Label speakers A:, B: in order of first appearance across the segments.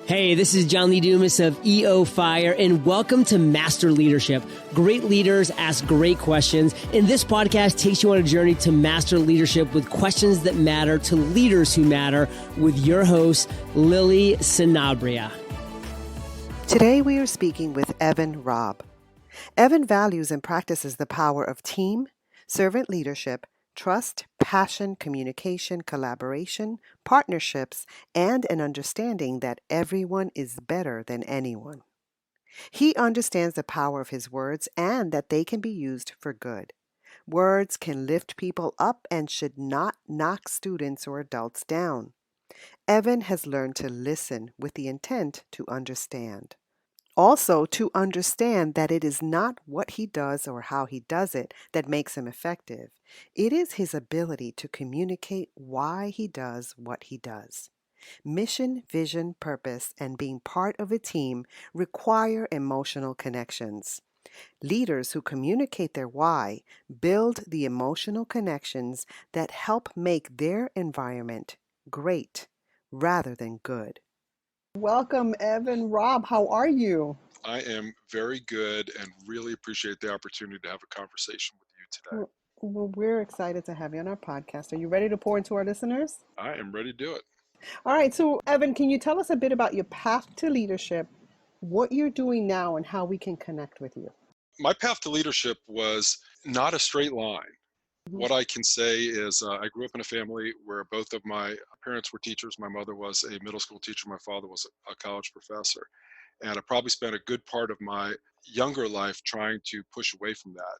A: Hey, this is John Lee Dumas of EO Fire, and welcome to Master Leadership. Great leaders ask great questions, and this podcast takes you on a journey to master leadership with questions that matter to leaders who matter with your host, Lily Sanabria.
B: Today we are speaking with Robb. Evan values and practices the power of team, servant leadership, trust, passion, communication, collaboration, partnerships, and an understanding that everyone is better than anyone. He understands the power of his words and that they can be used for good. Words can lift people up and should not knock students or adults down. Evan has learned to listen with the intent to understand. Also, to understand that it is not what he does or how he does it that makes him effective. It is his ability to communicate why he does what he does. Mission, vision, purpose, and being part of a team require emotional connections. Leaders who communicate their why build the emotional connections that help make their environment great rather than good. Welcome, Robb. How are you?
C: I am very good and really appreciate the opportunity to have a conversation with you today.
B: Well, we're excited to have you on our podcast. Are you ready to pour into our listeners?
C: I am ready to do it.
B: All right. So, Evan, can you tell us a bit about your path to leadership, what you're doing now, and how we can connect with you?
C: My path to leadership was not a straight line. What I can say is I grew up in a family where both of my parents were teachers. My mother was a middle school teacher. My father was a college professor. And I probably spent a good part of my younger life trying to push away from that.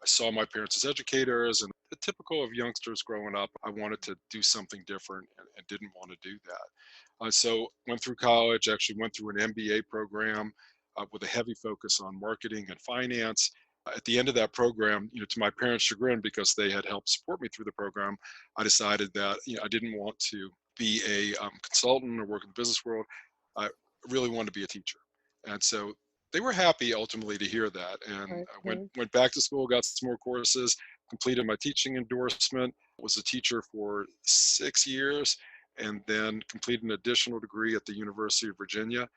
C: I saw my parents as educators, and the typical of youngsters growing up, I wanted to do something different and didn't want to do that. So went through college, actually went through an MBA program with a heavy focus on marketing and finance. At the end of that program, to my parents' chagrin, because they had helped support me through the program, I decided that I didn't want to be a consultant or work in the business world. I really wanted to be a teacher, and so they were happy ultimately to hear that. And I went back to school, got some more courses, completed my teaching endorsement, was a teacher for 6 years, and then completed an additional degree at the University of Virginia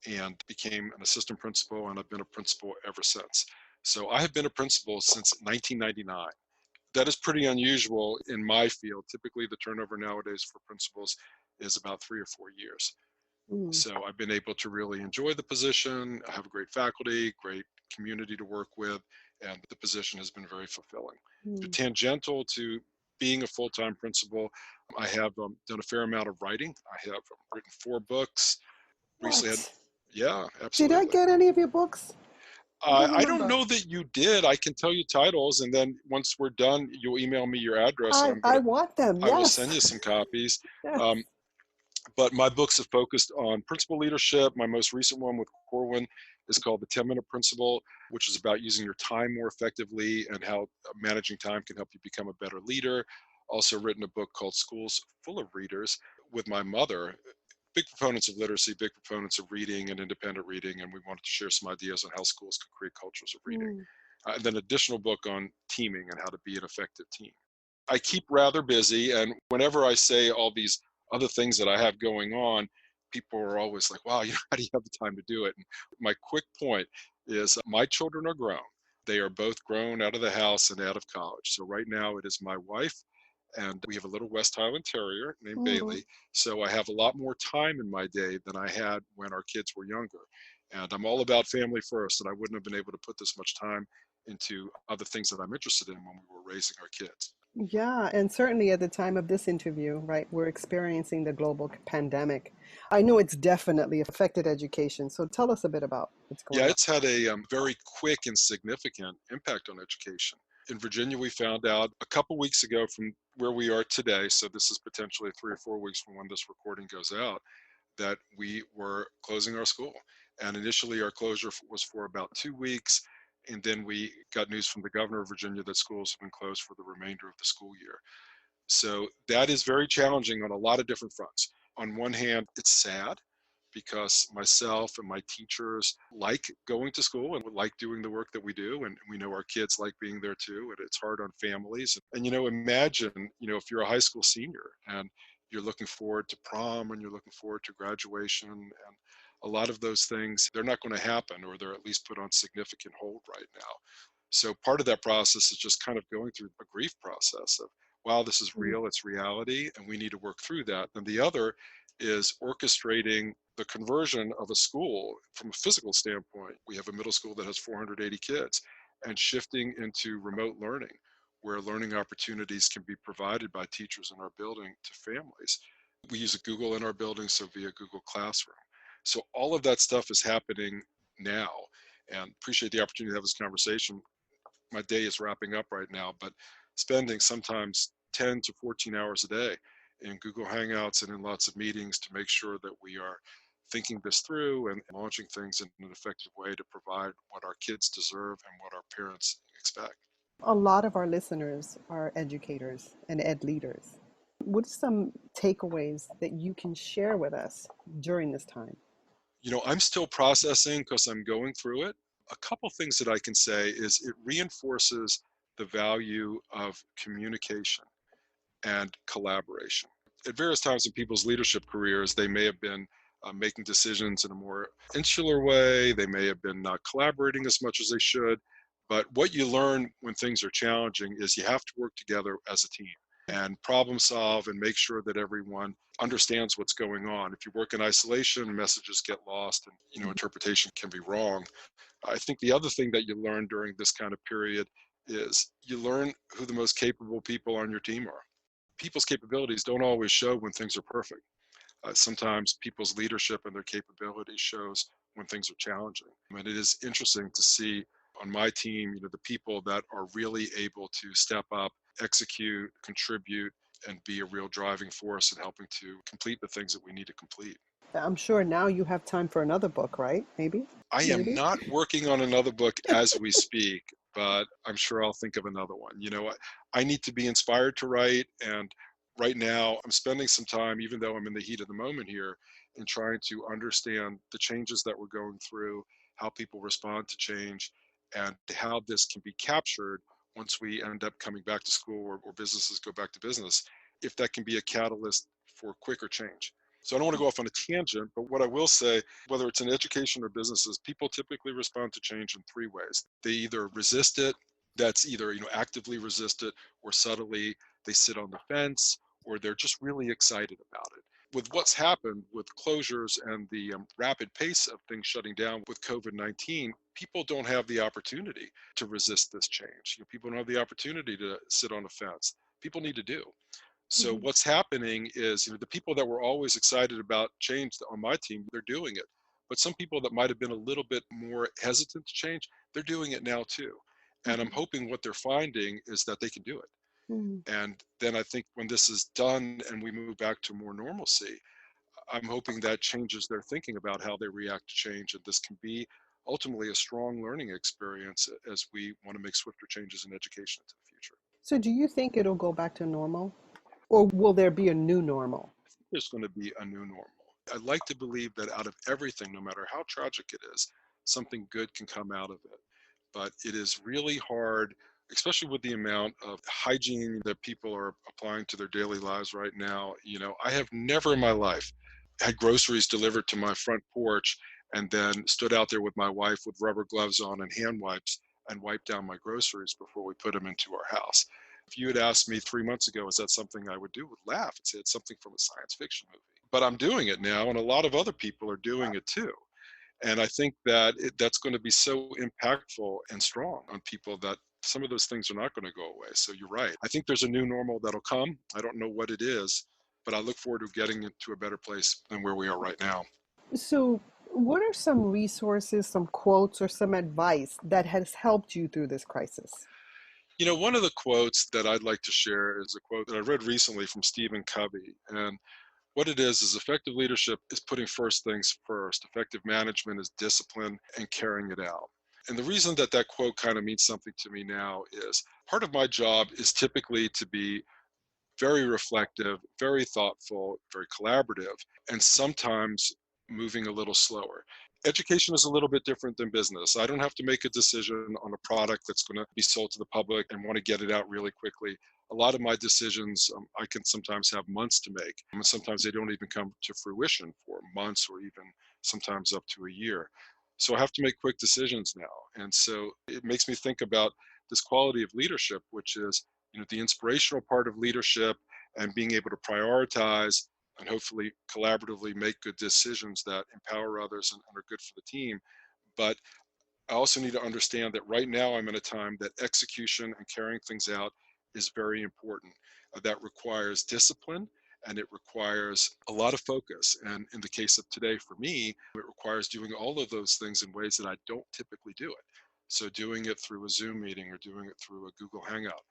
C: and became an assistant principal, and I've been a principal ever since. So I have been a principal since 1999. That is pretty unusual in my field. Typically, the turnover nowadays for principals is about 3 or 4 years. So I've been able to really enjoy the position. I have great faculty, great community to work with, and the position has been very fulfilling. Tangential to being a full-time principal, I have done a fair amount of writing. I have written 4 books. Recently had, yeah, absolutely.
B: Did I get any of your books?
C: I don't know that you did. I can tell you titles, and then once we're done, you'll email me your address.
B: I want them. Yes.
C: I will send you some copies.
B: Yes.
C: But my books have focused on principal leadership. My most recent one with Corwin is called The 10-Minute Principle, which is about using your time more effectively and how managing time can help you become a better leader. Also written a book called Schools Full of Readers with my mother. Big proponents of literacy, big proponents of reading and independent reading, and we wanted to share some ideas on how schools can create cultures of reading. And then an additional book on teaming and how to be an effective team. I keep rather busy, and whenever I say all these other things that I have going on, people are always like, wow, how do you have the time to do it? And my quick point is my children are grown. They are both grown out of the house and out of college. So right now it is my wife, and we have a little West Highland Terrier named Bailey. So I have a lot more time in my day than I had when our kids were younger. And I'm all about family first, and I wouldn't have been able to put this much time into other things that I'm interested in when we were raising our kids.
B: Yeah, and certainly at the time of this interview, right, we're experiencing the global pandemic. I know it's definitely affected education. So tell us a bit about what's going on.
C: Yeah, it's had a very quick and significant impact on education. In Virginia, we found out a couple weeks ago from where we are today, so this is potentially 3 or 4 weeks from when this recording goes out, that we were closing our school. And initially our closure was for about 2 weeks. And then we got news from the governor of Virginia that schools have been closed for the remainder of the school year. So that is very challenging on a lot of different fronts. On one hand, it's sad because myself and my teachers like going to school and like doing the work that we do. And we know our kids like being there too. And it's hard on families. And, imagine, if you're a high school senior and you're looking forward to prom and you're looking forward to graduation. And a lot of those things, they're not going to happen, or they're at least put on significant hold right now. So part of that process is just kind of going through a grief process of, wow, this is
B: Mm.
C: real, it's reality, and we need to work through that. And the other is orchestrating the conversion of a school from a physical standpoint. We have a middle school that has 480 kids, and shifting into remote learning, where learning opportunities can be provided by teachers in our building to families. We use a Google in our building, so via Google Classroom. So all of that stuff is happening now, and appreciate the opportunity to have this conversation. My day is wrapping up right now, but spending sometimes 10 to 14 hours a day in Google Hangouts and in lots of meetings to make sure that we are thinking this through and launching things in an effective way to provide what our kids deserve and what our parents expect.
B: A lot of our listeners are educators and ed leaders. What are some takeaways that you can share with us during this time?
C: I'm still processing because I'm going through it. A couple things that I can say is it reinforces the value of communication and collaboration. At various times in people's leadership careers, they may have been making decisions in a more insular way. They may have been not collaborating as much as they should. But what you learn when things are challenging is you have to work together as a team and problem solve and make sure that everyone understands what's going on. If you work in isolation, messages get lost and interpretation can be wrong. I think the other thing that you learn during this kind of period is you learn who the most capable people on your team are. People's capabilities don't always show when things are perfect. Sometimes people's leadership and their capability shows when things are challenging. And it is interesting to see on my team, the people that are really able to step up, execute, contribute, and be a real driving force in helping to complete the things that we need to complete.
B: I'm sure now you have time for another book, right? Maybe?
C: I am
B: Maybe?
C: not working on another book as we speak, but I'm sure I'll think of another one. I need to be inspired to write. And right now, I'm spending some time, even though I'm in the heat of the moment here, in trying to understand the changes that we're going through, how people respond to change, and how this can be captured once we end up coming back to school or businesses go back to business, if that can be a catalyst for quicker change. So I don't want to go off on a tangent, but what I will say, whether it's in education or businesses, people typically respond to change in three ways. They either resist it, that's either actively resist it, or subtly they sit on the fence, or they're just really excited about it. With what's happened with closures and the rapid pace of things shutting down with COVID-19, people don't have the opportunity to resist this change. People don't have the opportunity to sit on a fence. People need to do. So
B: Mhm.
C: what's happening is, the people that were always excited about change on my team, they're doing it. But some people that might have been a little bit more hesitant to change, they're doing it now too. And I'm
B: Mhm.
C: hoping what they're finding is that they can do it.
B: Mhm.
C: And then I think when this is done and we move back to more normalcy, I'm hoping that changes their thinking about how they react to change. And this can be ultimately a strong learning experience as we want to make swifter changes in education into the future.
B: So, do you think it'll go back to normal? Or will there be a new normal?
C: There's going to be a new normal. I'd like to believe that out of everything, no matter how tragic it is, something good can come out of it. But it is really hard, especially with the amount of hygiene that people are applying to their daily lives right now. I have never in my life had groceries delivered to my front porch and then stood out there with my wife with rubber gloves on and hand wipes and wiped down my groceries before we put them into our house. If you had asked me 3 months ago, is that something I would do? I would laugh and say it's something from a science fiction movie. But I'm doing it now, and a lot of other people are doing it too. And I think that that's going to be so impactful and strong on people that some of those things are not going to go away. So you're right. I think there's a new normal that'll come. I don't know what it is, but I look forward to getting into a better place than where we are right now.
B: So, what are some resources, some quotes, or some advice that has helped you through this crisis?
C: One of the quotes that I'd like to share is a quote that I read recently from Stephen Covey. And what it is effective leadership is putting first things first. Effective management is discipline and carrying it out. And the reason that that quote kind of means something to me now is part of my job is typically to be very reflective, very thoughtful, very collaborative, and sometimes moving a little slower. Education is a little bit different than business. I don't have to make a decision on a product that's going to be sold to the public and want to get it out really quickly. a lot of my decisions, I can sometimes have months to make. And sometimes they don't even come to fruition for months or even sometimes up to a year. So I have to make quick decisions now. And so it makes me think about this quality of leadership, which is, the inspirational part of leadership and being able to prioritize and hopefully collaboratively make good decisions that empower others and are good for the team. But I also need to understand that right now I'm in a time that execution and carrying things out is very important. That requires discipline and it requires a lot of focus. And in the case of today, for me, it requires doing all of those things in ways that I don't typically do it. So doing it through a Zoom meeting or doing it through a Google Hangout.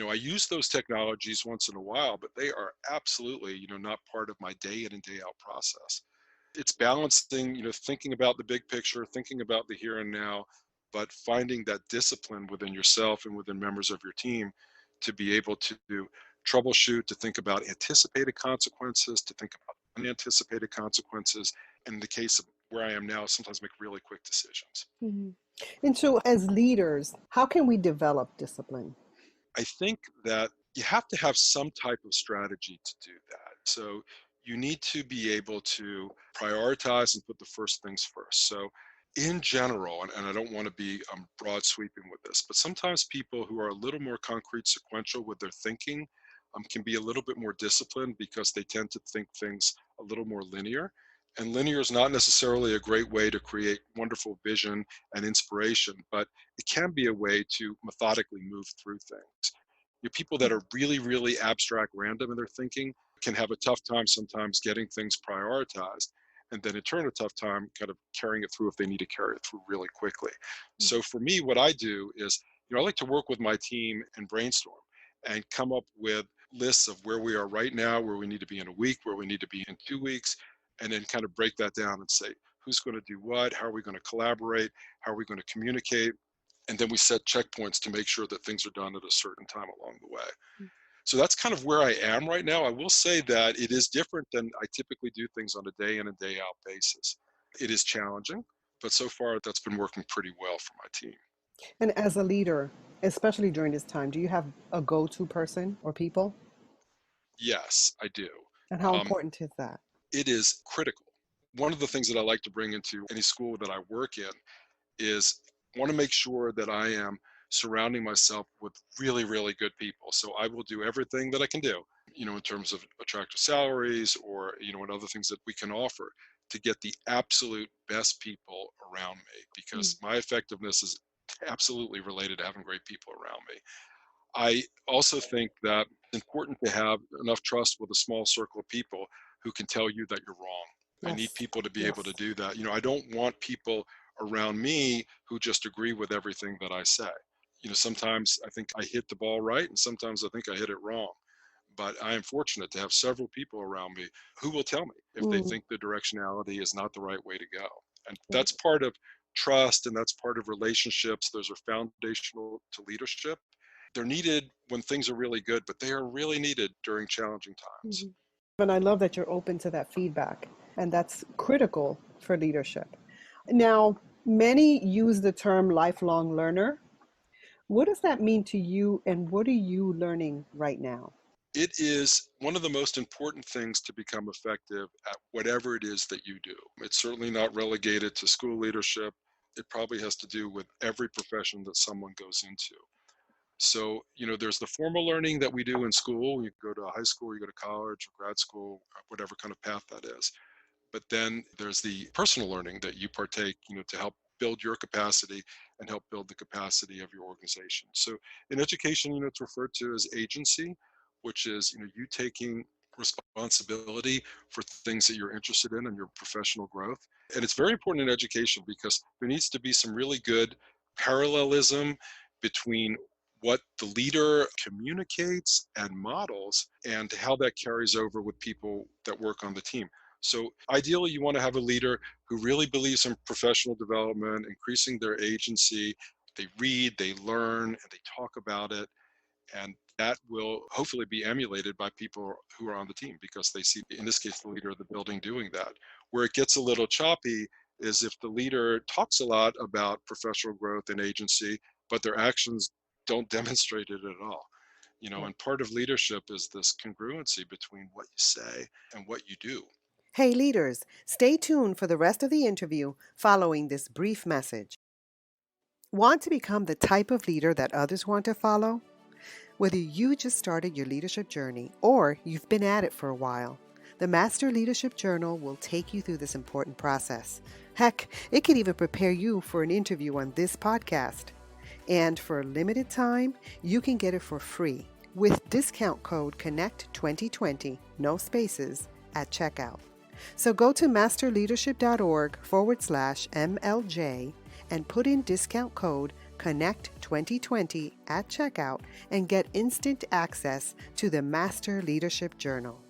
C: I use those technologies once in a while, but they are absolutely, not part of my day in and day out process. It's balancing, thinking about the big picture, thinking about the here and now, but finding that discipline within yourself and within members of your team to be able to troubleshoot, to think about anticipated consequences, to think about unanticipated consequences. In the case of where I am now, sometimes make really quick decisions.
B: Mhm. And so, as leaders, how can we develop discipline?
C: I think that you have to have some type of strategy to do that. So you need to be able to prioritize and put the first things first. So in general, and I don't want to be broad sweeping with this, but sometimes people who are a little more concrete sequential with their thinking can be a little bit more disciplined because they tend to think things a little more linear. And linear is not necessarily a great way to create wonderful vision and inspiration, but it can be a way to methodically move through things. People that are really, really abstract, random in their thinking can have a tough time sometimes getting things prioritized, and then in turn a tough time kind of carrying it through if they need to carry it through really quickly. So for me, what I do is, I like to work with my team and brainstorm and come up with lists of where we are right now, where we need to be in a week, where we need to be in 2 weeks, and then kind of break that down and say, who's going to do what, how are we going to collaborate, how are we going to communicate, and then we set checkpoints to make sure that things are done at a certain time along the way. So that's kind of where I am right now. I will say that it is different than I typically do things on a day in and day out basis. It is challenging, but so far that's been working pretty well for my team.
B: And as a leader, especially during this time, do you have a go-to person or people?
C: Yes, I do.
B: And how
C: Um,
B: important is that?
C: it is critical. One of the things that I like to bring into any school that I work in is want to make sure that I am surrounding myself with really, really good people. So I will do everything that I can do, in terms of attractive salaries or, and other things that we can offer to get the absolute best people around me because my effectiveness is absolutely related to having great people around me. I also think that it's important to have enough trust with a small circle of people who can tell you that you're wrong. I need
B: Yes.
C: people to be able to
B: Yes.
C: do that. I don't want people around me who just agree with everything that I say. Sometimes I think I hit the ball right and sometimes I think I hit it wrong. But I am fortunate to have several people around me who will tell me if they
B: Mm.
C: think the directionality is not the right way to go. And that's part of trust and that's part of relationships. Those are foundational to leadership. They're needed when things are really good, but they are really needed during challenging times.
B: Mhm. And I love that you're open to that feedback, and that's critical for leadership. Now, many use the term lifelong learner. What does that mean to you, and what are you learning right now?
C: It is one of the most important things to become effective at whatever it is that you do. It's certainly not relegated to school leadership. It probably has to do with every profession that someone goes into. So, there's the formal learning that we do in school. You go to high school, you go to college or grad school, whatever kind of path that is. But then there's the personal learning that you partake, to help build your capacity and help build the capacity of your organization. So in education, it's referred to as agency, which is, you taking responsibility for things that you're interested in and your professional growth. And it's very important in education because there needs to be some really good parallelism between what the leader communicates and models and how that carries over with people that work on the team. So ideally, you want to have a leader who really believes in professional development, increasing their agency. They read, they learn, and they talk about it. And that will hopefully be emulated by people who are on the team because they see, in this case, the leader of the building doing that. Where it gets a little choppy is if the leader talks a lot about professional growth and agency, but their actions don't demonstrate it at all. And part of leadership is this congruency between what you say and what you do.
B: Hey, leaders, stay tuned for the rest of the interview following this brief message. Want to become the type of leader that others want to follow? Whether you just started your leadership journey or you've been at it for a while, the Master Leadership Journal will take you through this important process. Heck, it could even prepare you for an interview on this podcast. And for a limited time, you can get it for free with discount code CONNECT2020, no spaces, at checkout. So go to masterleadership.org/MLJ and put in discount code CONNECT2020 at checkout and get instant access to the Master Leadership Journal.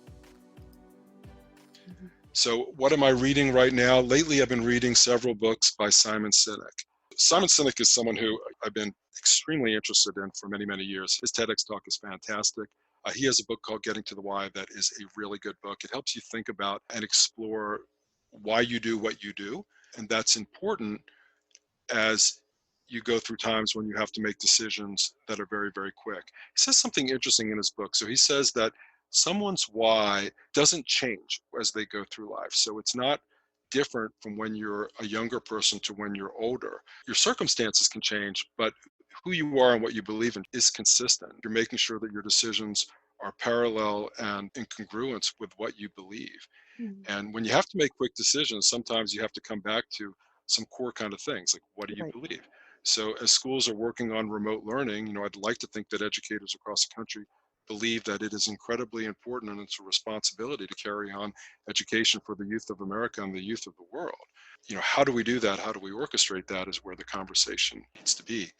C: So what am I reading right now? Lately, I've been reading several books by Simon Sinek. Simon Sinek is someone who I've been extremely interested in for many, many years. His TEDx talk is fantastic. He has a book called Getting to the Why that is a really good book. It helps you think about and explore why you do what you do. And that's important as you go through times when you have to make decisions that are very, very quick. He says something interesting in his book. So he says that someone's why doesn't change as they go through life. So it's not different from when you're a younger person to when you're older. Your circumstances can change, but who you are and what you believe in is consistent. You're making sure that your decisions are parallel and in congruence with what you believe. And when you have to make quick decisions, sometimes you have to come back to some core kind of things, like what do you believe? So as schools are working on remote learning, I'd like to think that educators across the country believe that it is incredibly important and it's a responsibility to carry on education for the youth of America and the youth of the world. How do we do that? How do we orchestrate that is where the conversation needs to be.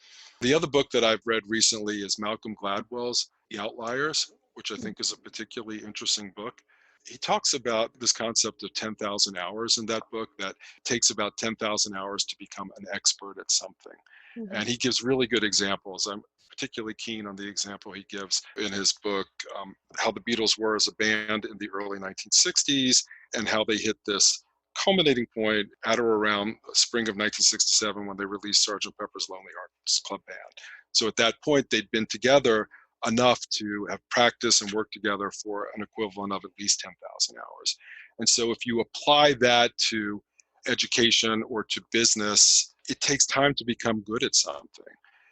C: The other book that I've read recently is Malcolm Gladwell's The Outliers, which I think is a particularly interesting book. He talks about this concept of 10,000 hours in that book, that takes about 10,000 hours to become an expert at something. And he gives really good examples. I'm particularly keen on the example he gives in his book, how the Beatles were as a band in the early 1960s and how they hit this culminating point at or around spring of 1967 when they released Sgt. Pepper's Lonely Hearts Club Band. So at that point, they'd been together enough to have practiced and worked together for an equivalent of at least 10,000 hours. And so if you apply that to education or to business, it takes time to become good at something.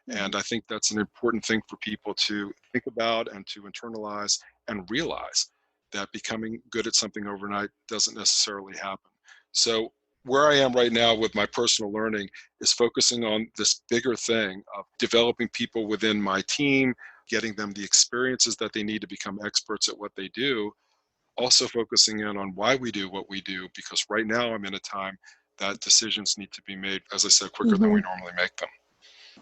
C: And I think that's an important thing for people to think about and to internalize and realize that becoming good at something overnight doesn't necessarily happen. So where I am right now with my personal learning is focusing on this bigger thing of developing people within my team, getting them the experiences that they need to become experts at what they do, also focusing in on why we do what we do, because right now I'm in a time that decisions need to be made, as I said, quicker than we normally make them.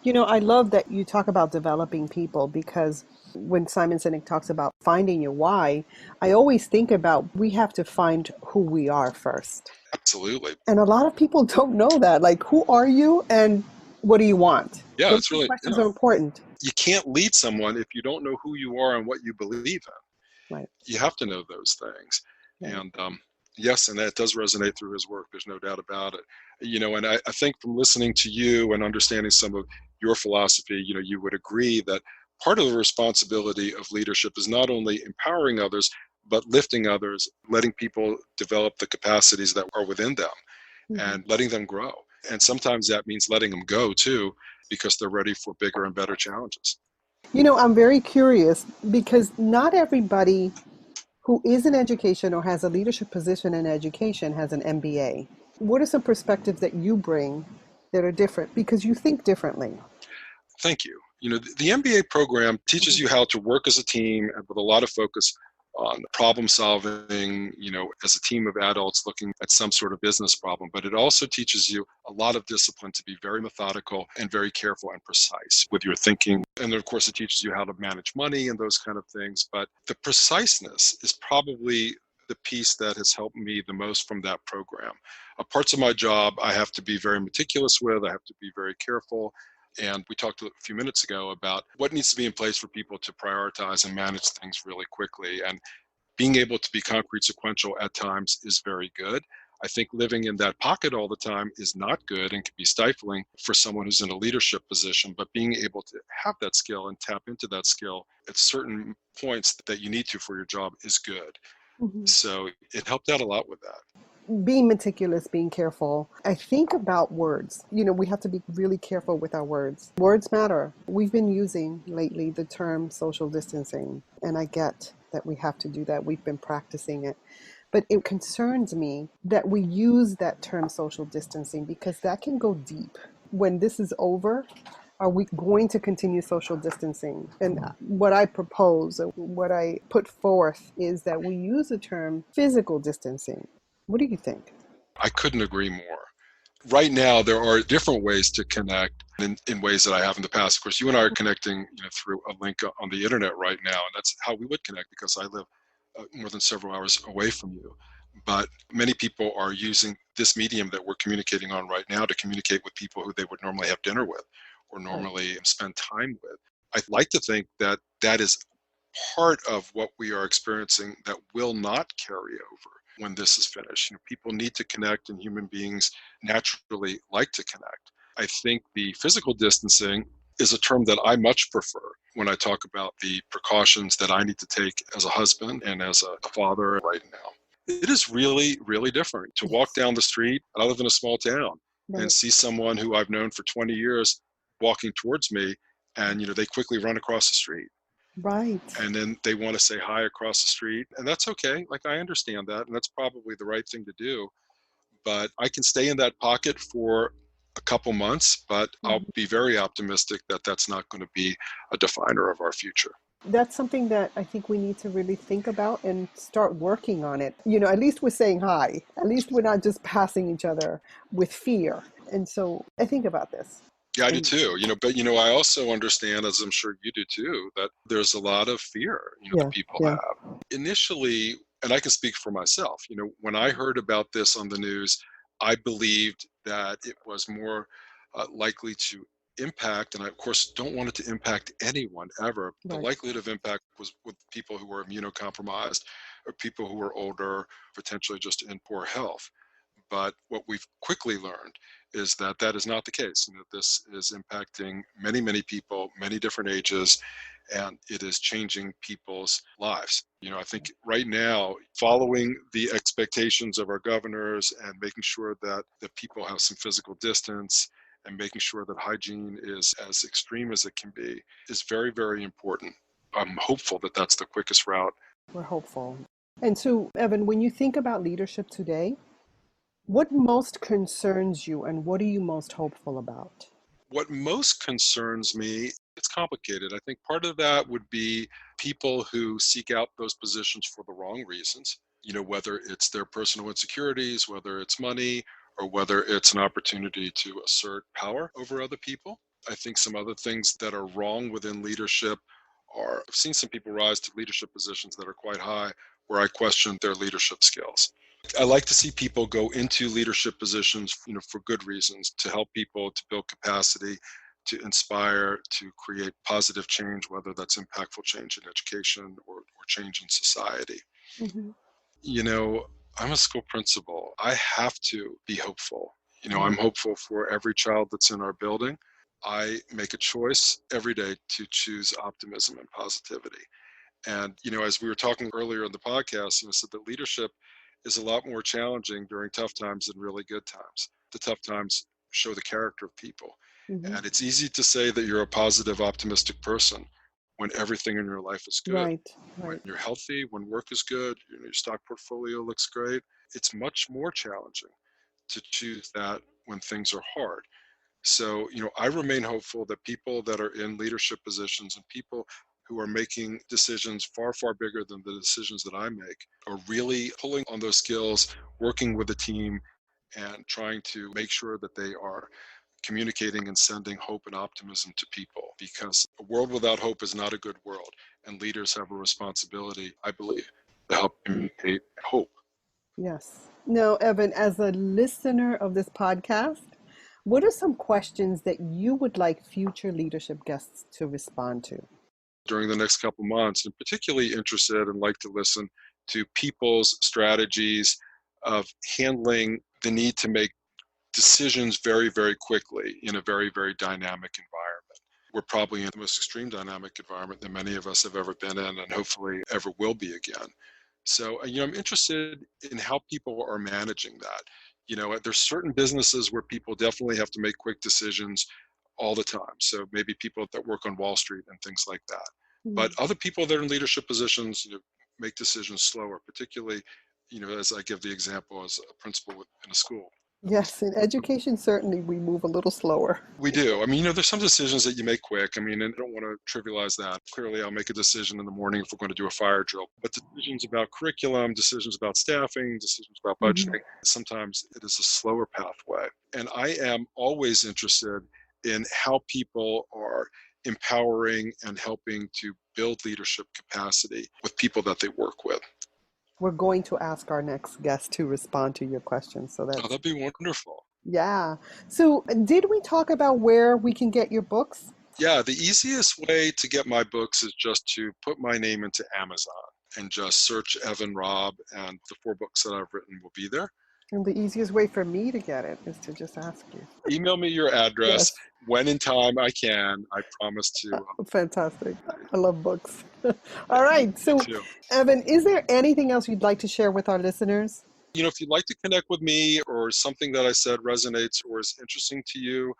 B: I love that you talk about developing people, because when Simon Sinek talks about finding your why, I always think about we have to find who we are first.
C: Absolutely.
B: And a lot of people don't know that. Like, who are you and what do you want?
C: Yeah,
B: Those
C: it's really
B: questions are important.
C: You can't lead someone if you don't know who you are and what you believe in.
B: Right.
C: You have to know those things.
B: Right.
C: And yes, and that does resonate through his work. There's no doubt about it. And I think from listening to you and understanding some of your philosophy, you would agree that part of the responsibility of leadership is not only empowering others, but lifting others, letting people develop the capacities that are within them and letting them grow. And sometimes that means letting them go too, because they're ready for bigger and better challenges.
B: I'm very curious, because not everybody who is in education or has a leadership position in education has an MBA. What are some perspectives that you bring that are different because you think differently?
C: Thank you. The MBA program teaches you how to work as a team and with a lot of focus on problem solving, as a team of adults looking at some sort of business problem. But it also teaches you a lot of discipline to be very methodical and very careful and precise with your thinking. And then, of course, it teaches you how to manage money and those kind of things. But the preciseness is probably the piece that has helped me the most from that program. Parts of my job I have to be very meticulous with. I have to be very careful. And we talked a few minutes ago about what needs to be in place for people to prioritize and manage things really quickly. And being able to be concrete sequential at times is very good. I think living in that pocket all the time is not good and can be stifling for someone who's in a leadership position, but being able to have that skill and tap into that skill at certain points that you need to for your job is good.
B: Mhm.
C: So it helped out a lot with that.
B: Being meticulous, being careful. I think about words. We have to be really careful with our words. Words matter. We've been using lately the term social distancing, and I get that we have to do that. We've been practicing it. But it concerns me that we use that term social distancing because that can go deep. When this is over, are we going to continue social distancing? And what I propose, what I put forth is that we use the term physical distancing. What do you think?
C: I couldn't agree more. Right now, there are different ways to connect in ways that I have in the past. Of course, you and I are connecting through a link on the internet right now, and that's how we would connect because I live more than several hours away from you. But many people are using this medium that we're communicating on right now to communicate with people who they would normally have dinner with or
B: Right.
C: normally spend time with. I like to think that that is part of what we are experiencing that will not carry over when this is finished. People need to connect, and human beings naturally like to connect. I think the physical distancing is a term that I much prefer when I talk about the precautions that I need to take as a husband and as a father right now. It is really, really different to walk
B: Yes.
C: down the street. I live in a small town and
B: Right.
C: see someone who I've known for 20 years walking towards me, and they quickly run across the street
B: Right.
C: and then they want to say hi across the street, and that's okay. Like, I understand that, and that's probably the right thing to do. But I can stay in that pocket for a couple months, but I'll
B: Mhm.
C: be very optimistic that that's not going to be a definer of our future.
B: That's something that I think we need to really think about and start working on it. At least we're saying hi. At least we're not just passing each other with fear. And so I think about this.
C: Yeah, I do
B: And
C: too. But I also understand, as I'm sure you do too, that there's a lot of fear, that
B: yeah,
C: people
B: yeah,
C: have. Initially, and I can speak for myself, when I heard about this on the news, I believed that it was more likely to impact, and I, of course, don't want it to impact anyone ever. The
B: right.
C: likelihood of impact was with people who were immunocompromised or people who were older, potentially just in poor health. But what we've quickly learned is that that is not the case, and that this is impacting many, many people, many different ages, and it is changing people's lives. I think right now, following the expectations of our governors and making sure that people have some physical distance and making sure that hygiene is as extreme as it can be is very, very important. I'm hopeful that that's the quickest route.
B: We're hopeful. And so, Evan, when you think about leadership today, what most concerns you and what are you most hopeful about?
C: What most concerns me, it's complicated. I think part of that would be people who seek out those positions for the wrong reasons, whether it's their personal insecurities, whether it's money, or whether it's an opportunity to assert power over other people. I think some other things that are wrong within leadership are, I've seen some people rise to leadership positions that are quite high where I question their leadership skills. I like to see people go into leadership positions, for good reasons, to help people, to build capacity, to inspire, to create positive change, whether that's impactful change in education or change in society.
B: Hmm.
C: You know, I'm a school principal. I have to be hopeful. I'm
B: Right.
C: hopeful for every child that's in our building. I make a choice every day to choose optimism and positivity. And, as we were talking earlier in the podcast, said that leadership is a lot more challenging during tough times than really good times. The tough times show the character of people.
B: Hmm.
C: And it's easy to say that you're a positive, optimistic person when everything in your life is good.
B: Right.
C: When
B: Right.
C: you're healthy, when work is good, your stock portfolio looks great. It's much more challenging to choose that when things are hard. So, I remain hopeful that people that are in leadership positions and people who are making decisions far, far bigger than the decisions that I make are really pulling on those skills, working with a team, and trying to make sure that they are communicating and sending hope and optimism to people, because a world without hope is not a good world. And leaders have a responsibility, I believe, to help communicate hope.
B: Yes. Now, Evan, as a listener of this podcast, what are some questions that you would like future leadership guests to respond to?
C: During the next couple months, and particularly interested and like to listen to people's strategies of handling the need to make decisions very, very quickly in a very, very dynamic environment. We're probably in the most extreme dynamic environment that many of us have ever been in and hopefully ever will be again. So, I'm interested in how people are managing that. There's certain businesses where people definitely have to make quick decisions all the time. So maybe people that work on Wall Street and things like that. But other people that are in leadership positions, make decisions slower, particularly, as I give the example as a principal in a school.
B: Yes, in education, certainly we move a little slower.
C: We do. There's some decisions that you make quick. And I don't want to trivialize that. Clearly, I'll make a decision in the morning if we're going to do a fire drill. But decisions about curriculum, decisions about staffing, decisions about budgeting, sometimes it is a slower pathway. And I am always interested in how people are empowering and helping to build leadership capacity with people that they work with.
B: We're going to ask our next guest to respond to your questions. So
C: that'd be wonderful.
B: Yeah. So did we talk about where we can get your books?
C: Yeah, the easiest way to get my books is just to put my name into Amazon and just search Evan Robb, and the 4 books that I've written will be there.
B: And the easiest way for me to get it is to just ask you.
C: Email me your address. Yes. When in time I can, I promise to.
B: Fantastic. I love books. All right. So, Evan, is there anything else you'd like to share with our listeners?
C: If you'd like to connect with me or something that I said resonates or is interesting to you,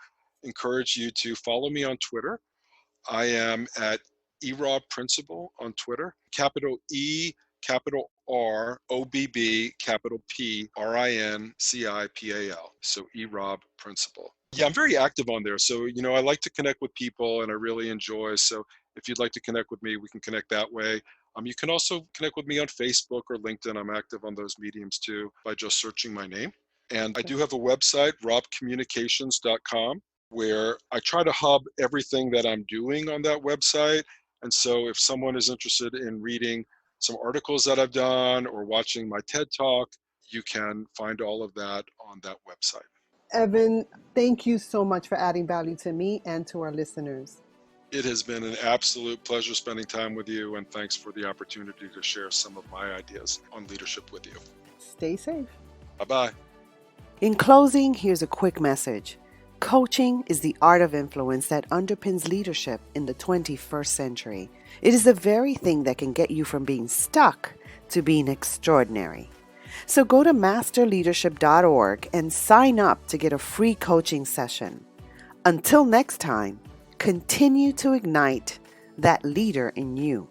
C: encourage you to follow me on Twitter. I am at Robb Principal on Twitter. Capital E, capital R, OBB, capital P, RINCIPAL. So Robb Principal. Yeah, I'm very active on there. So, I like to connect with people and I really enjoy. So if you'd like to connect with me, we can connect that way. You can also connect with me on Facebook or LinkedIn. I'm active on those mediums too by just searching my name. And I do have a website, robbcommunications.com, where I try to hub everything that I'm doing on that website. And so if someone is interested in reading some articles that I've done or watching my TED Talk, you can find all of that on that website.
B: Evan, thank you so much for adding value to me and to our listeners.
C: It has been an absolute pleasure spending time with you, and thanks for the opportunity to share some of my ideas on leadership with you.
B: Stay safe.
C: Bye-bye.
B: In closing, here's a quick message. Coaching is the art of influence that underpins leadership in the 21st century. It is the very thing that can get you from being stuck to being extraordinary. So go to masterleadership.org and sign up to get a free coaching session. Until next time, continue to ignite that leader in you.